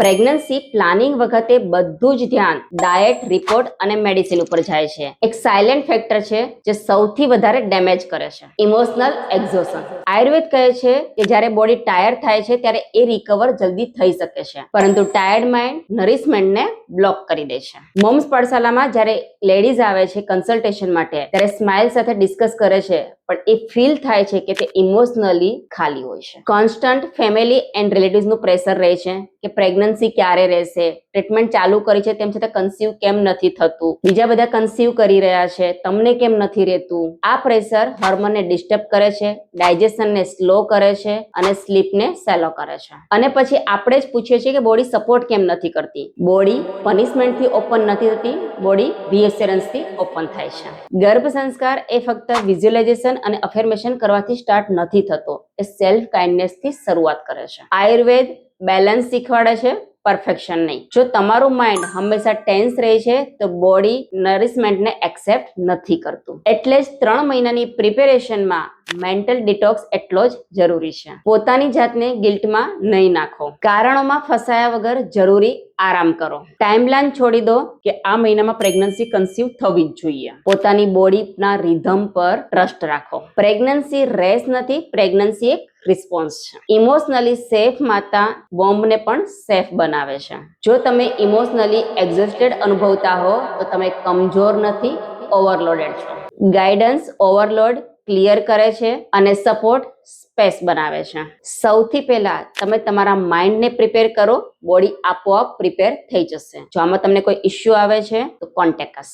Pregnancy planning વખતે બધું જ ધ્યાન ડાયટ, રિપોર્ટ અને મેડિસિન ઉપર જાય છે. એક સાયલેન્ટ ફેક્ટર છે જે સૌથી વધારે ડેમેજ કરે છે, ઇમોશનલ એક્ઝોશન. આયુર્વેદ કહે છે કે જ્યારે બોડી ટાયર્ડ થાય છે ત્યારે એ રિકવર જલ્દી થઈ શકે છે, પરંતુ ટાયર્ડ માઇન્ડ નરિશમેન્ટને બ્લોક કરી દે છે. મોમ્સ પાઠશાલામાં જ્યારે લેડીઝ આવે છે કન્સલ્ટેશન માટે ત્યારે સ્માઇલ સાથે ડિસ્કસ કરે છે, પણ એ ફીલ થાય છે કે તે ઇમોશનલી ખાલી હોય છે. કોન્સ્ટન્ટ ફેમિલી એન્ડ રિલેટિવ્સનું પ્રેશર રહે છે કે પ્રેગ્નન્સી ક્યારે રહેશે, ટ્રીટમેન્ટ ચાલુ કરી છે તેમ છતાં કન્સીવ કેમ નથી થતું, બીજા બધા કન્સીવ કરી રહ્યા છે, તમને કેમ નથી રહેતું. આ પ્રેશર હોર્મોનને ડિસ્ટર્બ કરે છે, ડાયજેશનને સ્લો કરે છે અને સ્લીપને સેલો કરે છે. અને પછી આપણે જ પૂછીએ છીએ કે બોડી સપોર્ટ કેમ નથી કરતી. બોડી પનિશમેન્ટથી ઓપન નથી થતી, બોડી રિએશ્યોરન્સથી ઓપન થાય છે. ગર્ભ સંસ્કાર એ ફક્ત વિઝ્યુઅલાઇઝેશન અને અફર્મેશન કરવાથી સ્ટાર્ટ નથી થતો, એ સેલ્ફ કાઇન્ડનેસથી શરૂઆત કરે છે. આયુર્વેદ બેલેન્સ શીખવાડે છે, પરફેક્શન નહીં. જો તમારું માઇન્ડ હંમેશા ટેન્સ રહે છે તો બોડી નરિશમેન્ટને એક્સેપ્ટ નથી કરતું. એટલે જ 3 મહિનાની પ્રિપેરેશનમાં મેન્ટલ ડિટોક્સ એટલો જ જરૂરી છે. પોતાની જાતને ગિલ્ટમાં નહીં નાખો. કારણોમાં ફસાયા વગર જરૂરી આરામ કરો. ટાઈમલાઈન છોડી દો કે આ મહિનામાં પ્રેગ્નન્સી કન્સીવ થવી જ જોઈએ. પોતાની બોડીના રિધમ પર ટ્રસ્ટ રાખો. પ્રેગ્નન્સી રેસ નથી, પ્રેગ્નન્સી એક રિસ્પોન્સ છે. ઇમોશનલી સેફ માતા બોમ્બને પણ સેફ બનાવે છે. જો તમે ઇમોશનલી એક્ઝોસ્ટેડ અનુભવતા હો તો તમે કમજોર નથી, ઓવરલોડેડ છો. ગાઈડન્સ ઓવરલોડ ક્લિયર કરે છે અને સપોર્ટ સ્પેસ બનાવે છે. સૌથી પહેલા તમે તમારા માઇન્ડને પ્રિપેર કરો, બોડી આપોઆપ પ્રિપેર થઈ જશે. જો આમાં તમને કોઈ ઇશ્યુ આવે છે તો કોન્ટેક્ટ અસ.